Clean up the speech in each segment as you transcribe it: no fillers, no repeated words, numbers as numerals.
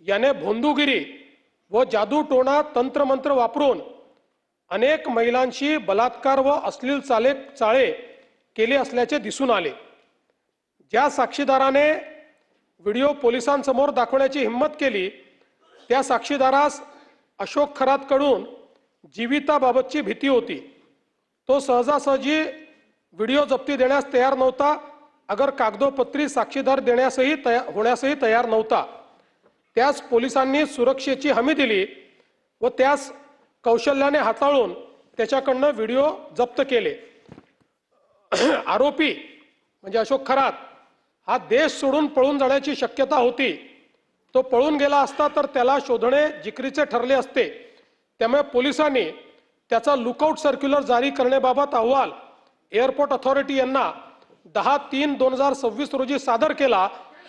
याने भोंदूगिरी व जादूटोणा तंत्रमंत्र वापरून अनेक महिलांशी बलात्कार व अश्लील चाळे केले असल्याचे दिसून आले। ज्या साक्षीदाराने व्हिडिओ पोलिसांसमोर दाखवण्याची हिम्मत केली त्या साक्षीदारास अशोक खरातकडून जीविताबाबतची भीती होती। तो सहजासहजी व्हिडिओ जप्ती देण्यास तयार नव्हता, अगर कागदोपत्री साक्षीदार होण्यासही तयार नव्हता। त्यास पोलिसांनी सुरक्षेची हमी दिली व त्यास कौशल्याने हाताळून त्याच्याकडनं व्हिडिओ जप्त केले। आरोपी म्हणजे अशोक खरात हा देश सोडून पळून जाण्याची शक्यता होती। तो पळून गेला असता तर त्याला शोधणे जिकरीचे ठरले असते। त्यामुळे पोलिसांनी त्याचा लुकआउट सर्क्युलर जारी करण्याबाबत अहवाल एअरपोर्ट अथॉरिटी यांना 10/3/2026 रोजी सादर केला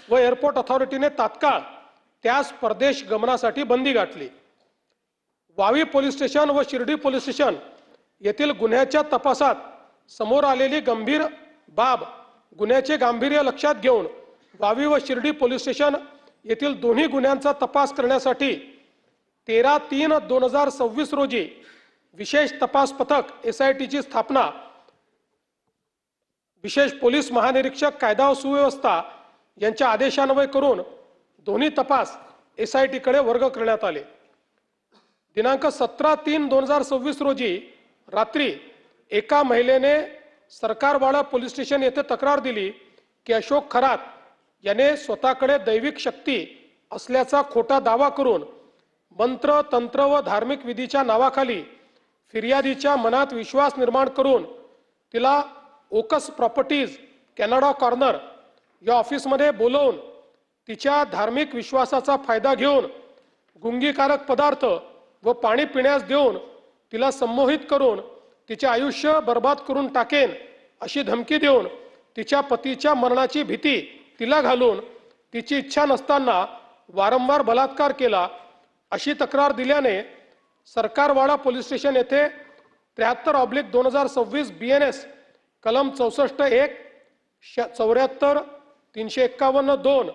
व एअरपोर्ट अथॉरिटीने तात्काळ त्यास परदेश गमनासाठी बंदी घातली। वावी पोलीस स्टेशन व शिर्डी पोलीस स्टेशन येथील गुन्ह्याच्या तपासात समोर आलेली गंभीर बाब गुन्ह्याचे गांभीर्य लक्षात घेऊन वावी व शिर्डी पोलीस स्टेशन येथील दोन्ही गुन्ह्यांचा तपास करण्यासाठी 13/3/2026 रोजी विशेष तपास पथक SITची स्थापना विशेष पोलीस महानिरीक्षक कायदा व सुव्यवस्था यांच्या आदेशान्वये करून दोन्ही तपास SITकडे वर्ग करण्यात आले। दिनांक 17/3/2026 रोजी रात्री एका महिलेने सरकारवाडा पोलीस स्टेशन येथे तक्रार दिली की अशोक खरात याने स्वतःकडे दैविक शक्ती असल्याचा खोटा दावा करून मंत्र तंत्र व धार्मिक विधीच्या नावाखाली फिर्यादीच्या मनात विश्वास निर्माण करून तिला ओकस प्रॉपर्टीज कॅनडा कॉर्नर या ऑफिसमध्ये बोलवून तिच्या धार्मिक विश्वासाचा फायदा घेऊन गुंगीकारक पदार्थ व पाणी पिण्यास देऊन तिला संमोहित करून तिचे आयुष्य बर्बाद करून टाकेन अशी धमकी देऊन तिच्या पतीच्या मरणाची भीती तिला घालून तिची इच्छा नसताना वारंवार बलात्कार केला अशी तक्रार दिल्याने सरकारवाडा पोलीस स्टेशन येथे 73/2026 BNS कलम 64(1) 74 351(2)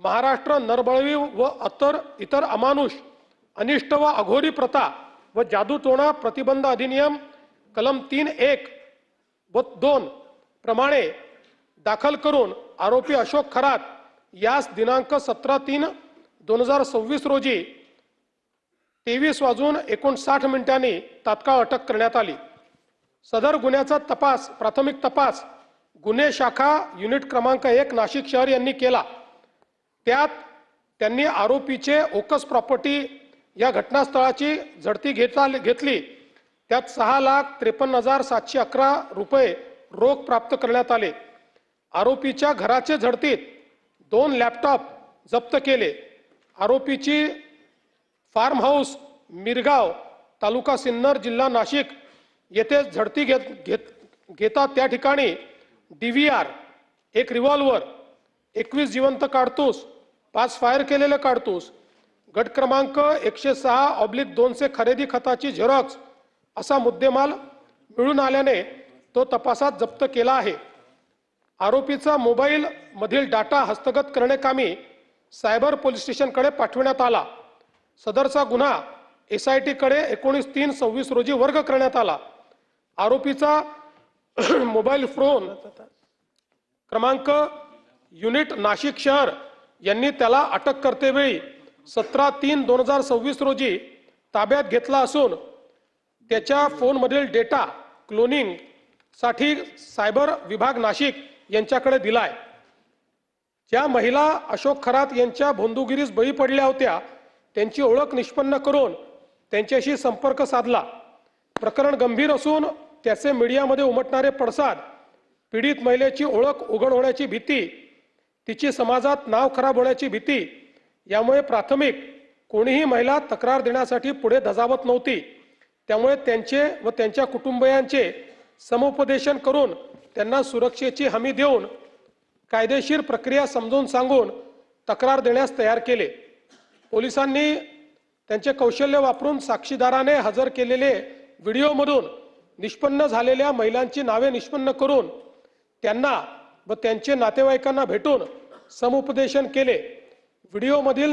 महाराष्ट्र नरबळवी व इतर अमानुष अनिष्ट व अघोरी प्रथा व जादूटोणा प्रतिबंध अधिनियम कलम 3(1) व 2 प्रमाणे दाखल करून आरोपी अशोक खरात यास दिनांक 17/3/2026 रोजी 23:59 तात्काळ अटक करण्यात आली। सदर गुन्ह्याचा तपास प्राथमिक तपास गुन्हे शाखा युनिट क्रमांक 1 नाशिक शहर यांनी केला। त्यात त्यांनी आरोपीचे ओकस प्रॉपर्टी या घटनास्थळाची झडती घेतली। त्यात 6,53,711 रुपये रोख प्राप्त करण्यात आले। आरोपीच्या घराचे झडतीत 2 लॅपटॉप जप्त केले। आरोपीची फार्म हाऊस मिरगाव तालुका सिन्नर जिल्हा नाशिक येथे झडती घेता त्या ठिकाणी DVR 1 रिव्हॉल्वर 21 जिवंत काडतूस 5 फायर केलेले काडतूस गट क्रमांक 106/2 खरेदी खताची झेरॉक्स असा मुद्देमाल मिळून आल्याने तो तपासात जप्त केला आहे। आरोपीचा मोबाईल मधील डाटा हस्तगत करण्याकामी सायबर पोलीस स्टेशनकडे पाठवण्यात आला। सदरचा गुन्हा SIT कडे 19/3/26 रोजी वर्ग करण्यात आला। आरोपीचा मोबाईल फोन क्रमांक युनिट नाशिक शहर यांनी त्याला अटक करतेवेळी 17/3/2026 रोजी ताब्यात घेतला असून त्याच्या फोनमधील डेटा क्लोनिंग साठी सायबर विभाग नाशिक यांच्याकडे दिलाय। ज्या महिला अशोक खरात यांच्या भोंदूगिरीस बळी पडल्या होत्या त्यांची ओळख निष्पन्न करून त्यांच्याशी संपर्क साधला। प्रकरण गंभीर असून त्याचे मीडियामध्ये उमटणारे पडसाद, पीडित महिलेची ओळख उघड होण्याची भीती, तिची समाजात नाव खराब होण्याची भीती यामुळे प्राथमिक कोणीही महिला तक्रार देण्यासाठी पुढे धजावत नव्हती। त्यामुळे त्यांचे व त्यांच्या कुटुंबियांचे समुपदेशन करून त्यांना सुरक्षेची हमी देऊन कायदेशीर प्रक्रिया समजून सांगून तक्रार देण्यास तयार केले। पोलिसांनी त्यांचे कौशल्य वापरून साक्षीदाराने हजर केलेले व्हिडिओमधून निष्पन्न झालेल्या महिलांची नावे निष्पन्न करून त्यांना व त्यांचे नातेवाईकांना भेटून समुपदेशन केले। व्हिडिओमधील